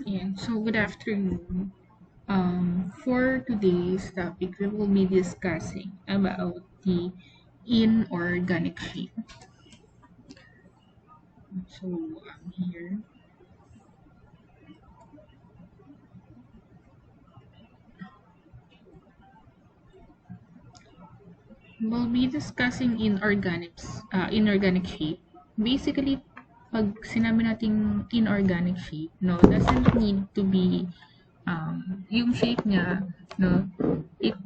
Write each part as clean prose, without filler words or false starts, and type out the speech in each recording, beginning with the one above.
Yeah, so good afternoon. For today's topic, we will be discussing about the inorganic shape. So here, we'll be discussing inorganic shape. Basically, pag sinabi nating inorganic shape, no, doesn't need to be yung shape niya, no, it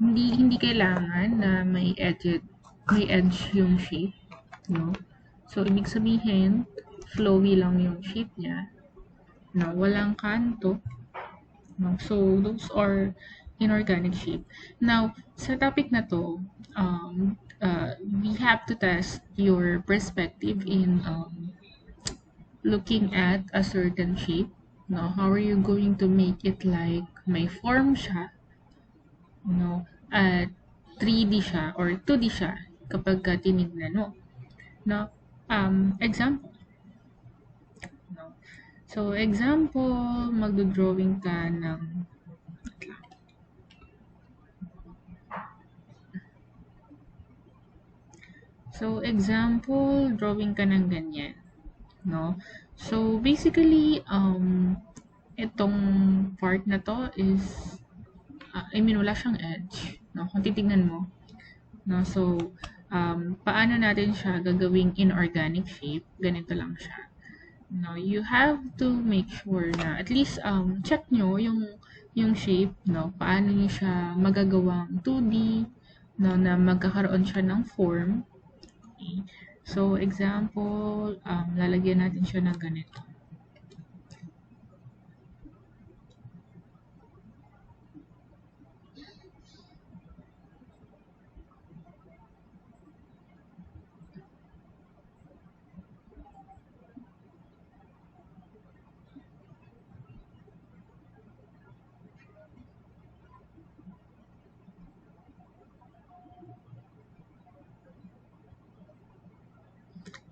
hindi kailangan na may edge yung shape, no? So, ibig sabihin, flowy lang yung shape niya, no? Walang kanto, no? So, those are inorganic shape. Now, sa topic na to, we have to test your perspective in looking at a certain shape, no? How are you going to make it like may form siya, no? At 3D siya or 2D siya kapag ka tinignan mo. No? Example. No? So, example, magdo-drawing ka ng So, example, drawing ka ng ganyan. No? So, basically, itong part na to is, wala siyang edge. No? Kung titignan mo, no? So, paano natin siya gagawing inorganic shape? Ganito lang siya. No, you have to make sure na at least check nyo yung shape, no? Paano niyo siya magagawang 2D, no, na magkakaroon siya ng form. Okay? So, example, lalagyan natin siya ng ganito.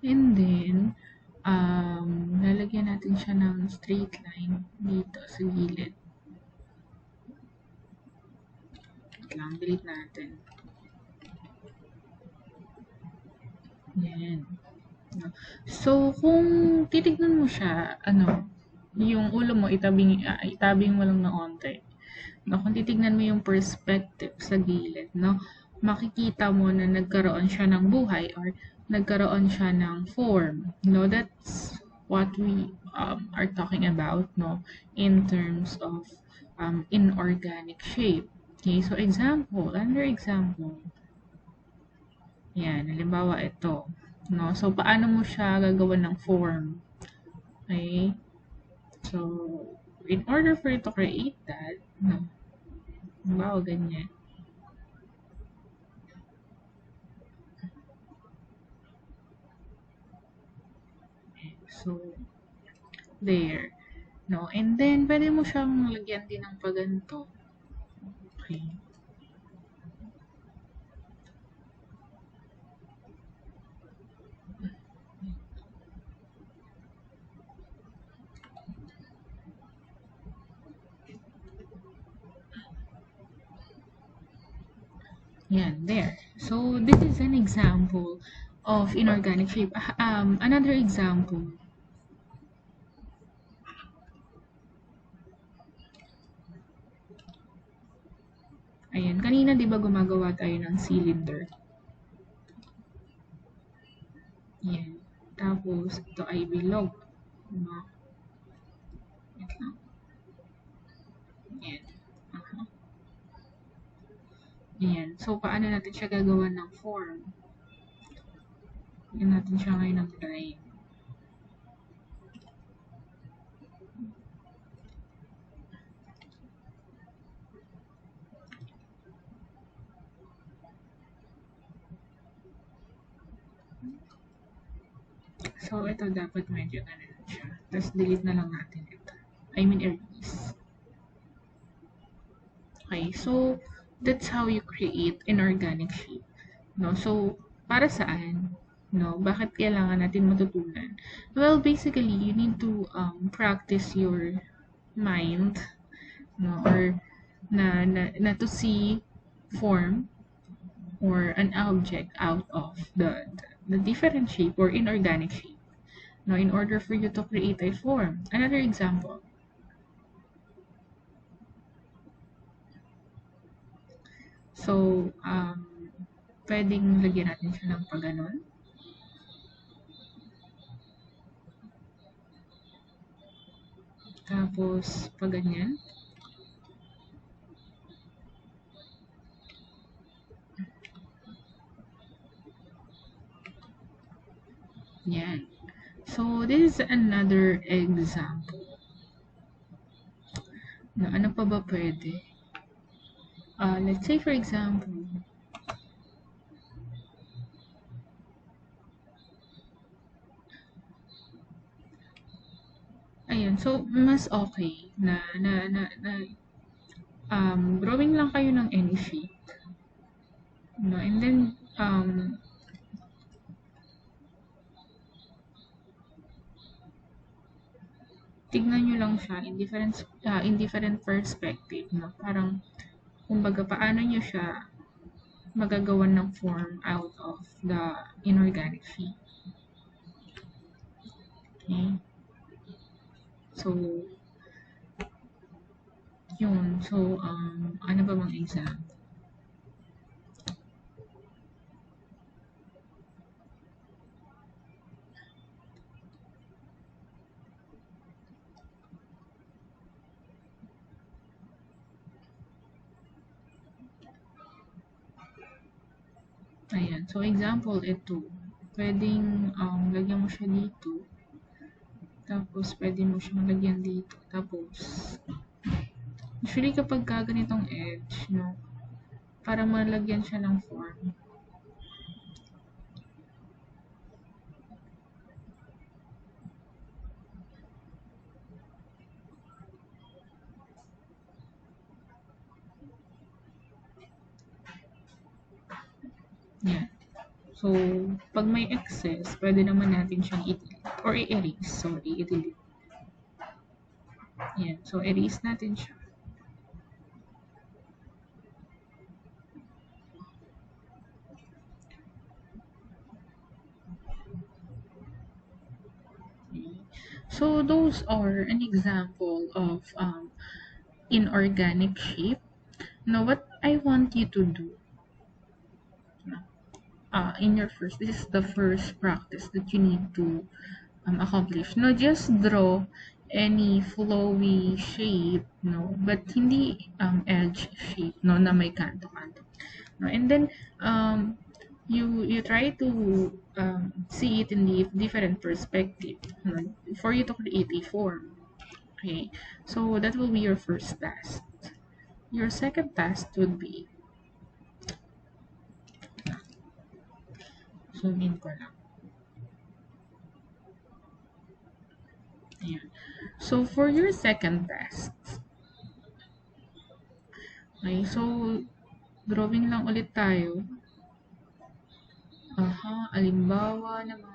And then, lalagyan natin siya ng straight line dito sa gilid. Wait lang, delete natin. Yan. No? So, kung titignan mo siya, yung ulo mo, itabing mo lang ng onte. No? Kung titignan mo yung perspective sa gilid, no? Makikita mo na nagkaroon siya ng buhay or nagkaroon siya ng form. No? That's what we are talking about, no? In terms of inorganic shape. Okay, so under example, yan, halimbawa ito. No? So, paano mo siya gagawa ng form? Okay? So, in order for you to create that, no? Halimbawa, ganyan. So, there. No? And then, pwede mo siyang lagyan din ng paganto. Okay. Yan, there. So, this is an example of inorganic shape. Another example. Ayan, kanina 'di ba gumagawa tayo ng cylinder? Yan. Tapos, ito ay bilog. Diba? Wait lang. Yan. Aha. Yan. So, paano natin siya gagawa ng form? Yan natin siya ngayon ng line. So, ito dapat medyo ganun siya. Tapos, delete na lang natin ito. Erase. Okay, so, that's how you create inorganic shape. No? So, para saan? No, bakit kailangan natin matutunan? Well, basically, you need to practice your mind, no, or na to see form or an object out of the different shape or inorganic shape. Now, in order for you to create a form. Another example. So, pwedeng lagyan natin siya ng paganon. Tapos, pag ganyan. Yan. So, this is another example. Na ano pa ba pwede? Let's say for example, ayun, so mas okay na drawing lang kayo ng any shape, no? And then tignan nyo lang siya in different perspective, no? Parang kumbaga paano nyo siya magagawan ng form out of the inorganic shape. Okay? So, yun. So, ano ba bang example? Ayan. So, example, ito. Pwedeng lagyan mo siya dito. Tapos, pwede mo siyang lagyan dito. Tapos, usually kapag ganitong edge, no, para malagyan siya ng form. Yan. So, pag may excess, pwede naman natin siyang i-delete or i-erase. Sorry, i-delete. Yan. So, erase natin siya. Okay. So, those are an example of inorganic shape. Now, what I want you to do in your first, this is the first practice that you need to accomplish. No, just draw any flowy shape, no, but hindi edge shape, no, na may kanto-kanto. No, and then you try to see it in the different perspective, no, for you to create a form. Okay, so that will be your first task. Your second task would be zoom in ko lang. Ayan. So, for your second task, okay, so, drawing lang ulit tayo. Aha, alimbawa naman.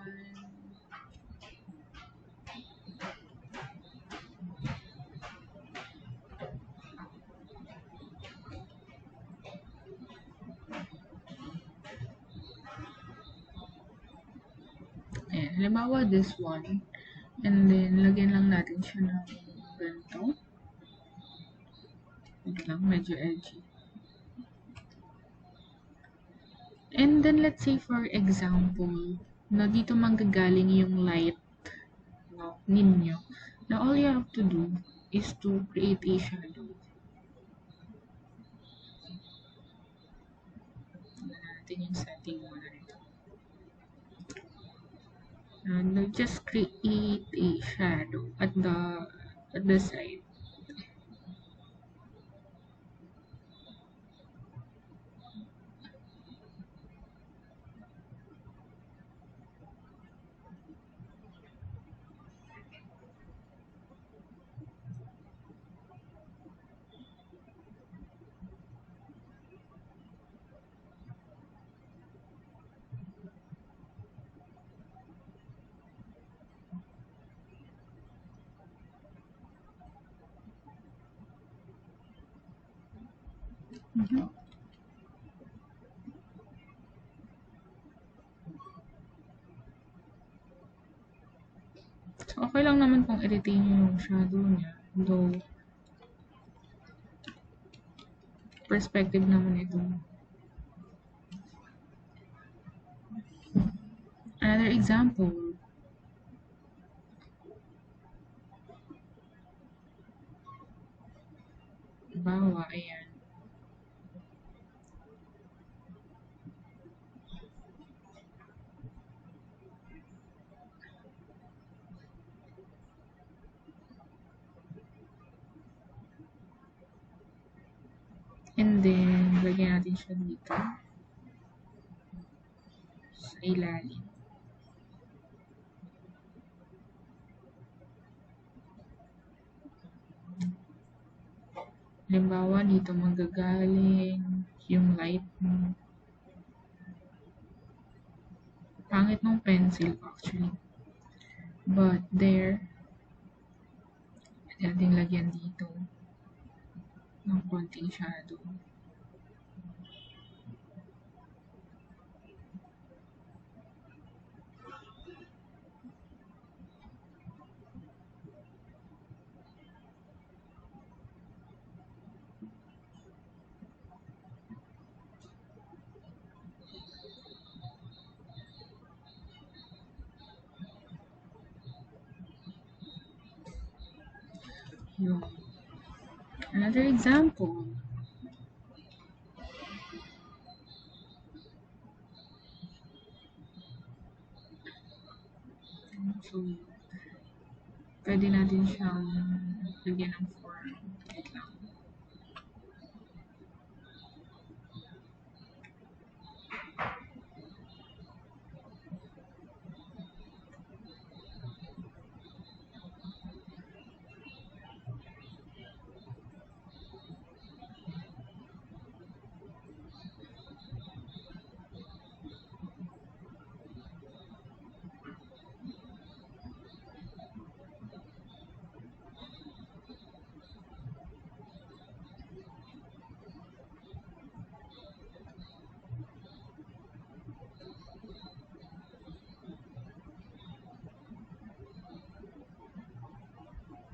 Ayan, halimbawa this one. And then, lagyan lang natin siya ng ganito. Wait lang, medyo edgy. And then, let's say for example, na dito manggagaling yung light, no, ninyo. Now, all you have to do is to create a shadow. Tingnan natin yung setting muna nito. And just create a shadow at the side. Mhm. So, okay lang naman kung i-retain niyo yung shadow niya. Though, perspective naman ito. Another example, bawa, ayan. And then, lagyan natin siya dito sa ilalim. Halimbawa, dito manggagaling yung light mo. Pangit nung pencil actually. But there, natin lagyan dito ng konting shadow. Yun. Another example. So, pwede natin siyang lagyan ng form. Wait lang.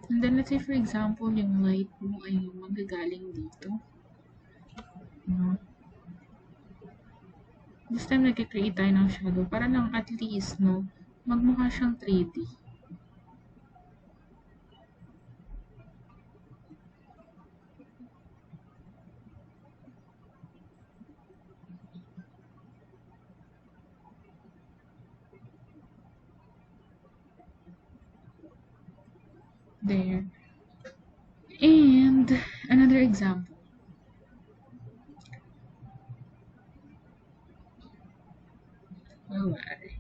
And then, let's say for example, yung light mo ay manggagaling dito. No? This time, nag-create tayo ng shadow para lang at least, no, magmukha siyang 3D. There. And another example. Alright.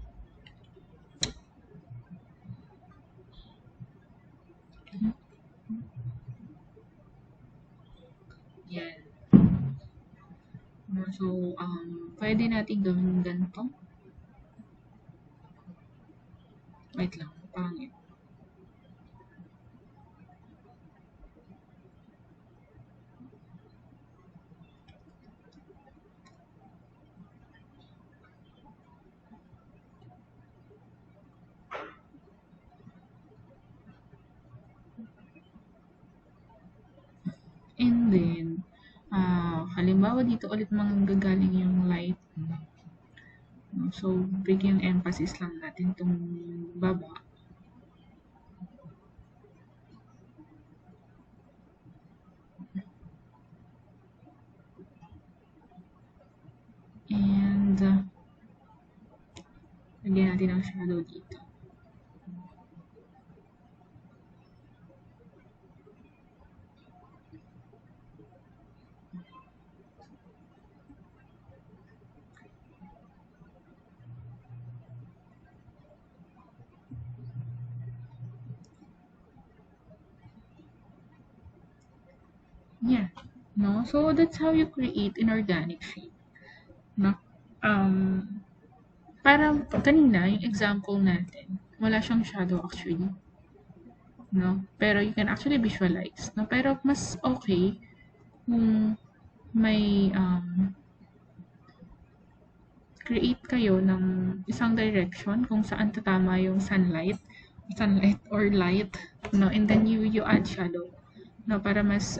Yan. No, so, pwede natin gawin ganito. Wait lang, pangit. And then, halimbawa dito ulit manggagaling yung light. No? So, bigyan emphasis lang natin itong baba. And, lagyan natin ang shadow dito. Yeah. No? So, that's how you create inorganic shape. No? Parang kanina, yung example natin, wala siyang shadow actually. No? Pero you can actually visualize. No? Pero mas okay kung may create kayo ng isang direction kung saan tatama yung sunlight or light, no? And then you add shadow, no? Para mas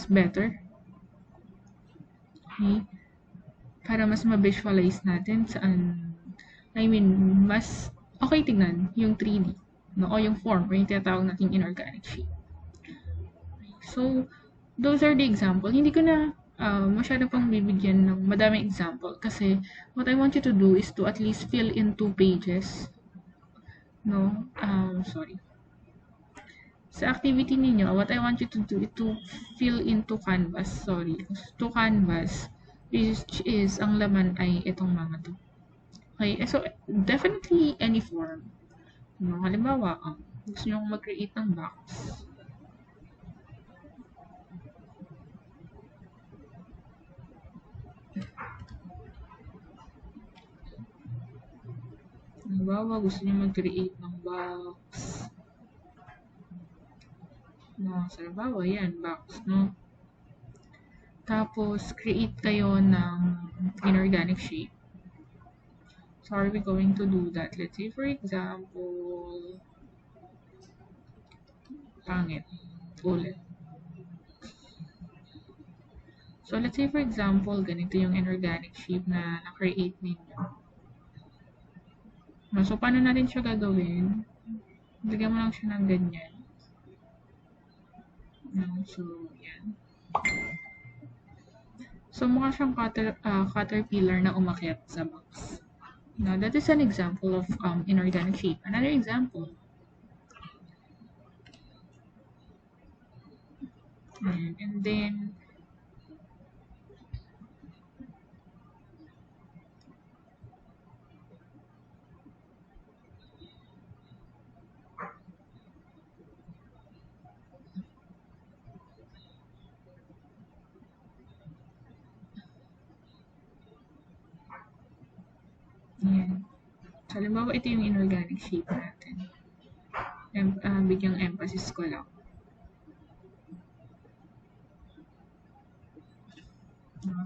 better, okay? Para mas ma-visualize natin saan, I mean, mas okay tignan yung 3D, no? O yung form, or yung tinatawag nating inorganic shape. So, those are the example. Hindi ko na masyado pang bibigyan ng madaming example kasi what I want you to do is to at least fill in 2 pages. No? Sorry. Sa activity ninyo, what I want you to do is to fill into canvas. Sorry. To canvas, which is, ang laman ay itong mga to. Okay? So, definitely any form. No? Halimbawa, gusto nyo mag-create ng box. Halimbawa, gusto niyo mag-create ng box. No, sa halimbawa, yan, box, no? Tapos, create kayo ng inorganic shape. So, are we going to do that? Let's say, for example, pangit. Ulit. So, let's say, for example, ganito yung inorganic shape na na-create ninyo. No, so, paano natin siya gagawin? Lagyan mo lang siya ng ganyan. No, so, yan. So, mukha siyang caterpillar na umakyat sa box. Now, that is an example of inorganic shape. Another example. And then, yan. So, halimbawa, ito yung inorganic shape natin. Bigyang emphasis ko lang.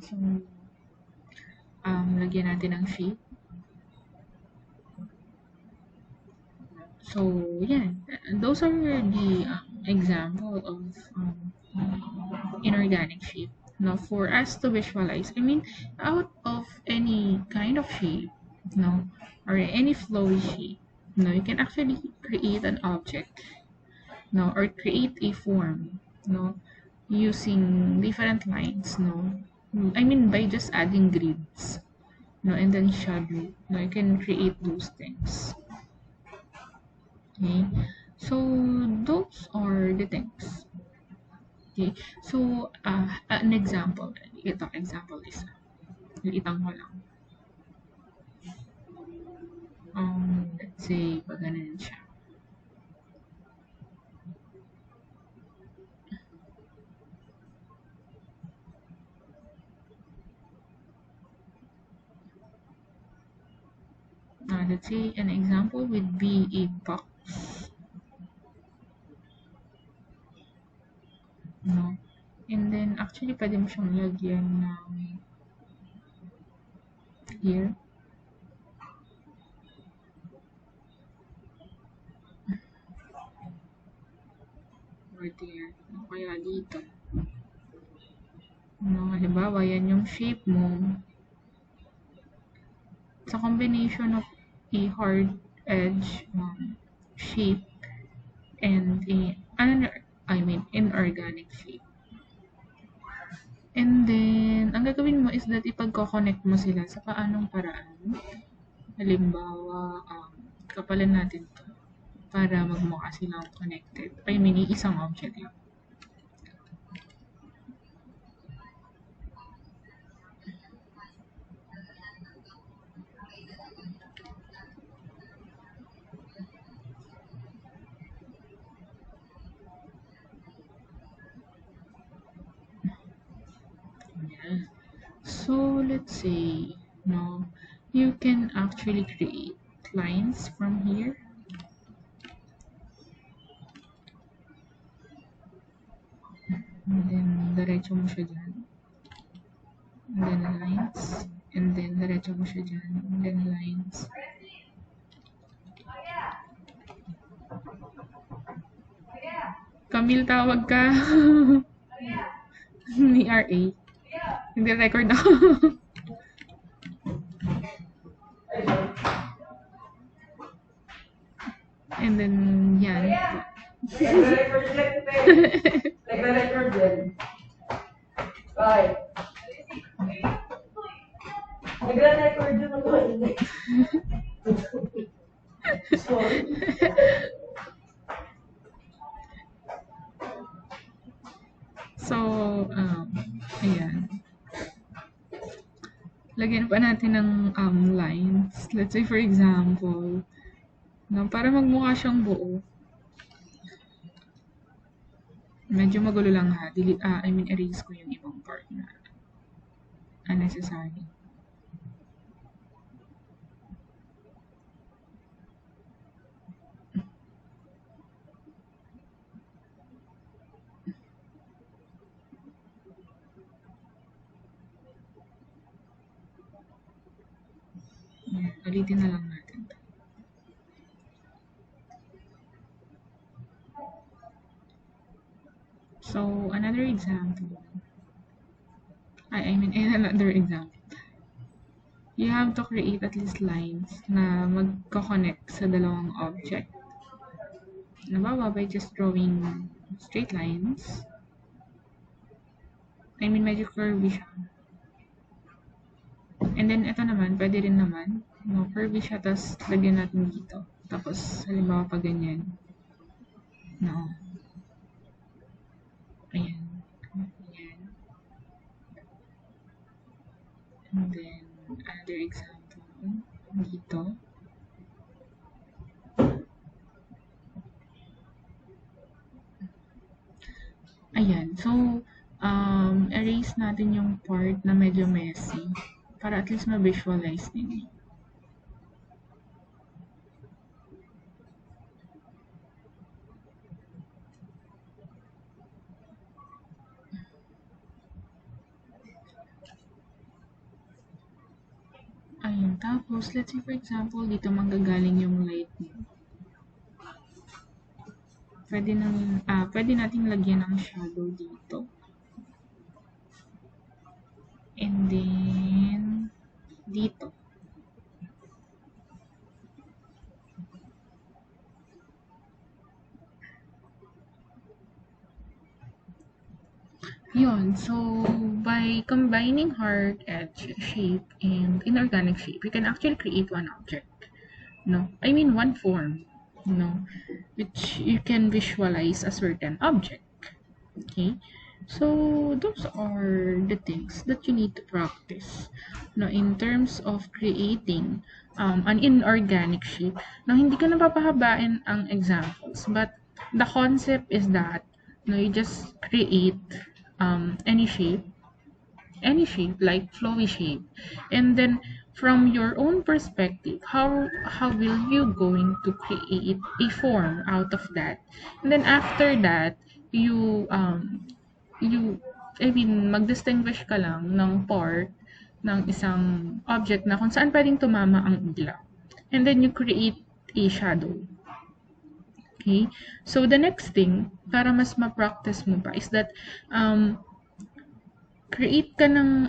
So, lagyan natin ng shape. So, yan. Those are the example of inorganic shape. Now, for us to visualize, I mean, out of any kind of shape, no, or any flowy shape, no, you can actually create an object, no, or create a form, no, using different lines, no. I mean, by just adding grids, no, and then shadow, no, you can create those things. Okay, so those are the things. Okay, so an example, ito example is, liitang ko lang. Let's say, pag ganun siya. Let's say an example would be a box. No? And then, actually, pwede mo siyang lagyan ng here. Or there. O kaya dito. No, halimbawa, yan yung shape mo. It's a combination of a hard edge shape and inorganic shape. And then, ang gagawin mo is that ipagko-connect mo sila sa paanong paraan. Halimbawa, kapalan natin to para magmukha silang connected. I mean, isang object lang. Yeah. So, let's say, no, you can actually create lines from here. And then, diretso mo siya dyan. Ipapakita ko siya dyan. And then lines. Camille, tawag ka. Ni RA. Hindi record ako. And then, yan. Nagre-record din. Bye. Nagre-record din ako. Sorry. So, ayan. Lagyan pa natin ng lines. Let's say, for example, no, para magmukha siyang buo. Medyo magulo lang ha. Erase ko yung ibang part na unnecessary. Ulitin na lang natin. So, another example. Another example. You have to create at least lines na magko-connect sa dalawang object. Nabawa by just drawing straight lines. Medyo curvy siya. And then, ito naman, pwede rin naman. No, curvy siya, tapos lagyan natin dito. Tapos, halimbawa pa ganyan. No. Ayan. Ayan. And then, another example. Dito. Ayan. So, erase natin yung part na medyo messy. Para at least ma-visualize din. Ayun. Tapos, let's say for example, dito manggagaling yung lightning. Pwede nating lagyan ng shadow dito. And then, dito. Yun. So, by combining hard edge shape and inorganic shape, you can actually create one object. No? One form. No? Which you can visualize a certain object. Okay? So, those are the things that you need to practice. No, in terms of creating an inorganic shape. Now, hindi ko napapahabain ang examples, but the concept is that you just create any shape like flowy shape, and then from your own perspective, how will you going to create a form out of that, and then after that you mag-distinguish ka lang ng part ng isang object na kung saan pwedeng tumama ang ilaw, and then you create a shadow. Okay, so the next thing para mas ma-practice mo pa is that create ka ng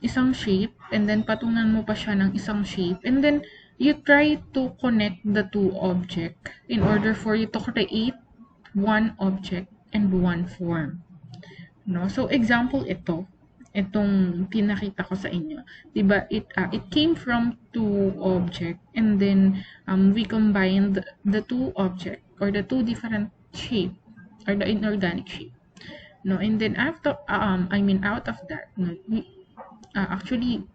isang shape, and then patungan mo pa siya ng isang shape, and then you try to connect the two object in order for you to create one object and one form. No? So, example itong pinakita ko sa inyo. Diba, it came from two object, and then we combined the two object or the two different shape or the inorganic shape. No, and then after out of that, no, we actually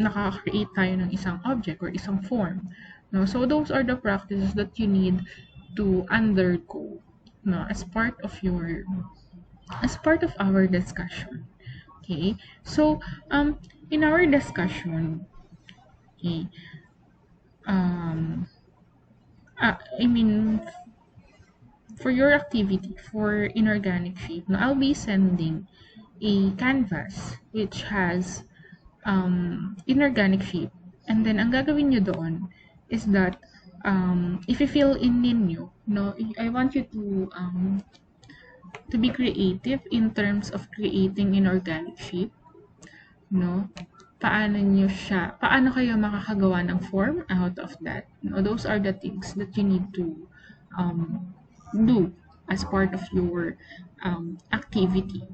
nakaka-create tayo ng isang object or isang form. No, so those are the practices that you need to undergo, no, as part of our discussion. Okay, so in our discussion, okay, for your activity for inorganic shape, I'll be sending a canvas which has inorganic shape. And then, ang gagawin nyo doon is that, if you feel in ninyo, no, I want you to be creative in terms of creating inorganic shape, no? Paano kayo makakagawa ng form out of that? No, those are the things that you need to um, do as part of your activity.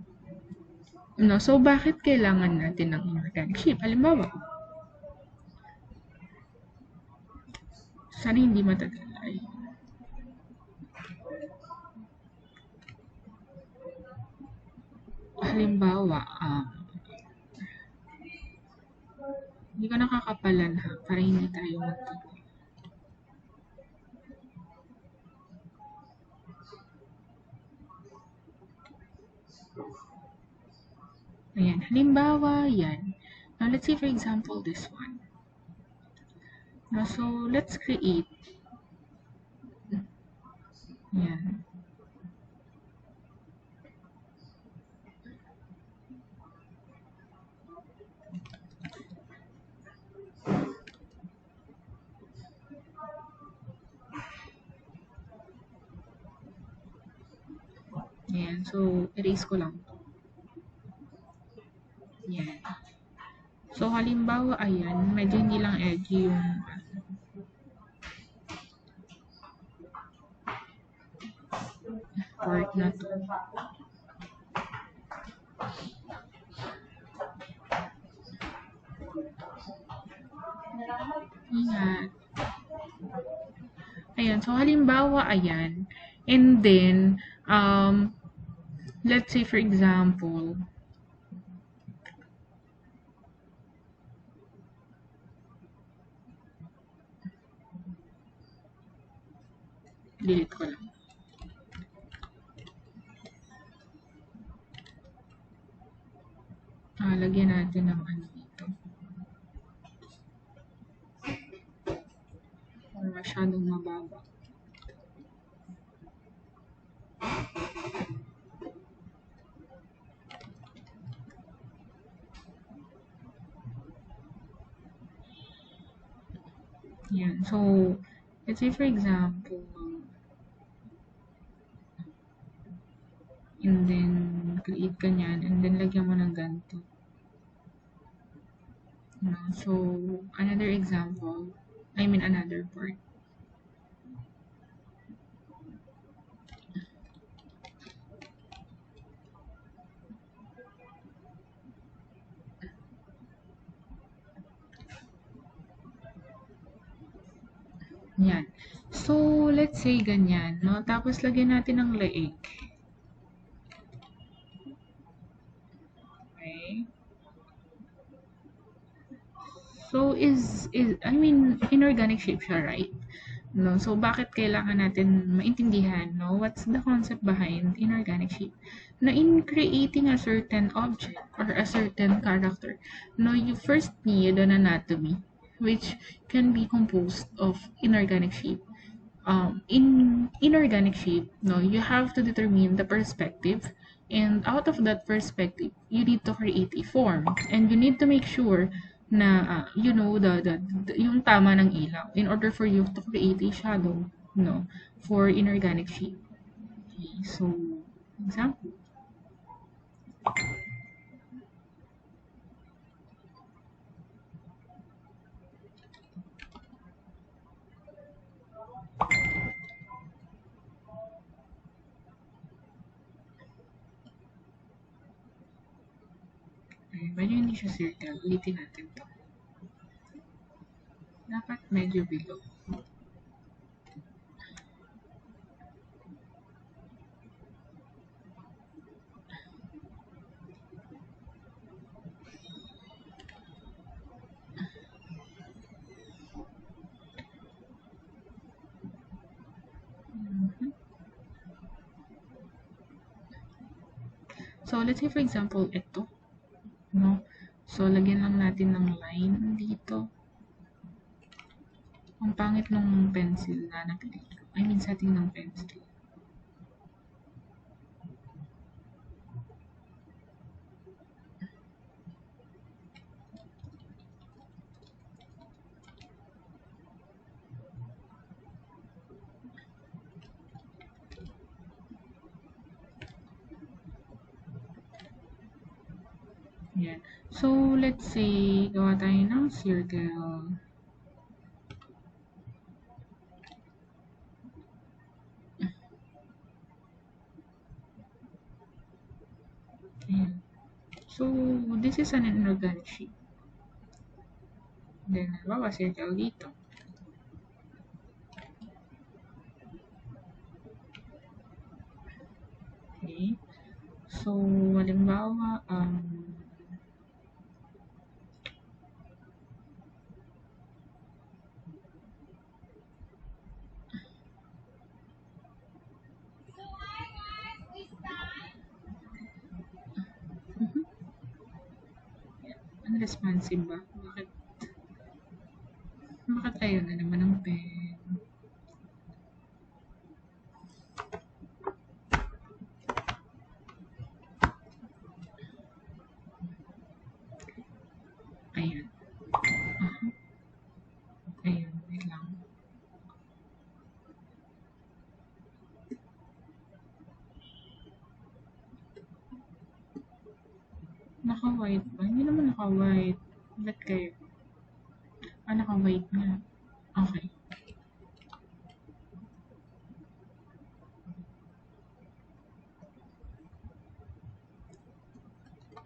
No, so bakit kailangan natin ng inorganic shape? Halimbawa, sana hindi matagal ay halimbawa, hindi ko nakakapalan ha, para hindi tayo magtagal. Ayan, halimbawa, yan. Now, let's say for example, this one. Now, so, let's create. Yan. Yan. So, erase ko lang to. Yan. So, halimbawa, ayan, medyo hindi lang edgy yung part na to. Ingat. Ayan. So, halimbawa, ayan. And then, let's say for example, delete ko lang. Lagyan natin ng ano dito. Or masyadong mababa. Yan. So, let's say for example, and then, create ka niyan, and then lagyan mo ng ganito. No? So, another example, another part. Yan. So, let's say ganyan, no? Tapos, lagyan natin ng leeg. Okay? So, inorganic shape siya, right? No? So, bakit kailangan natin maintindihan, no? What's the concept behind inorganic shape? Na in creating a certain object or a certain character, no, you first need an anatomy, which can be composed of inorganic shape. In inorganic shape, no, you have to determine the perspective, and out of that perspective, you need to create a form, and you need to make sure na you know yung tama ng ilaw in order for you to create a shadow, no, for inorganic shape. Okay, so example. Medyo hindi siya circle. Ulitin natin to. Dapat medyo below. Mhm. So, let's say for example, ito. No? So, lagyan lang natin ng line dito. Ang pangit nung pencil na napili ko. Setting ng pencil. Ayan. So, let's say, gawa tayo ng circle. Ayan. So, this is an inorganic shape. Then, halimbawa, circle dito. Okay. So, halimbawa, mhm, unresponsive ba? Bakit ayaw na naman ng pen? Ayan. Aha. Ayun, wait lang. Naka-white ba? Hindi naman naka-white. Ba't kayo? Ah, naka-white nga. Okay.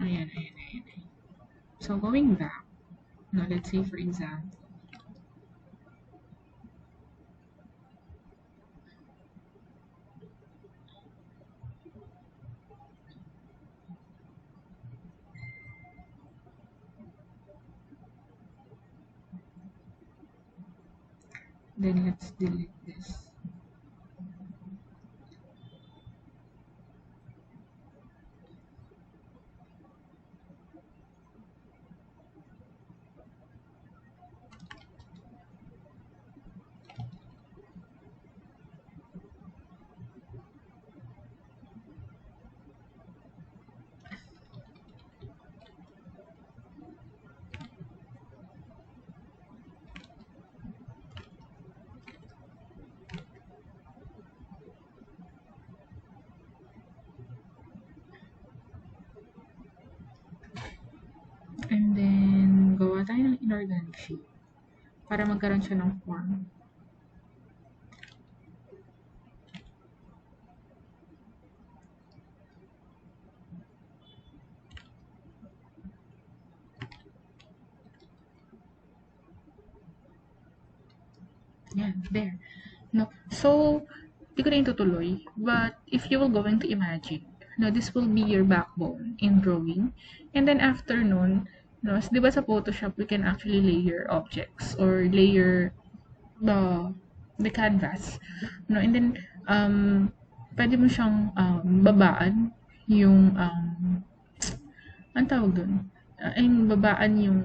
Ayan, ayan, ayan, ayan. So, going back, no, let's say for example, then let's delete this. And then, gawa tayo ng inorganic shape para magkaroon siya ng form. Yan, there. No. So, di ko na yung tutuloy. But, if you will going to imagine, no, this will be your backbone in drawing. And then, after nun, no, di ba sa Photoshop, we can actually layer objects or layer the canvas. No, and then, pwede mo siyang babaan yung, ang tawag dun? Yung babaan yung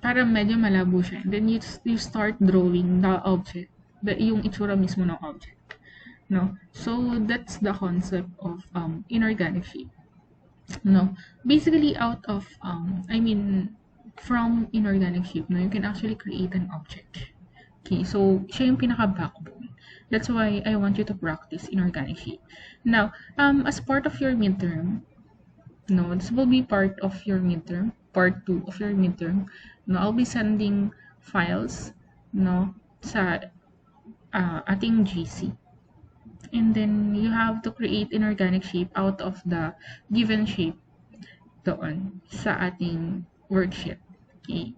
parang medyo malabo siya. And then you start drawing the object, yung itsura mismo ng object. No? So, that's the concept of inorganic shape. No? Basically, from inorganic shape, no, you can actually create an object. Okay, so, siya yung pinaka-backbone. That's why I want you to practice inorganic shape. Now, as part of your midterm, no, this will be part of your midterm, part 2 of your midterm. No, I'll be sending files, no, sa ating GC. And then, you have to create inorganic shape out of the given shape doon sa ating worksheet. Okay.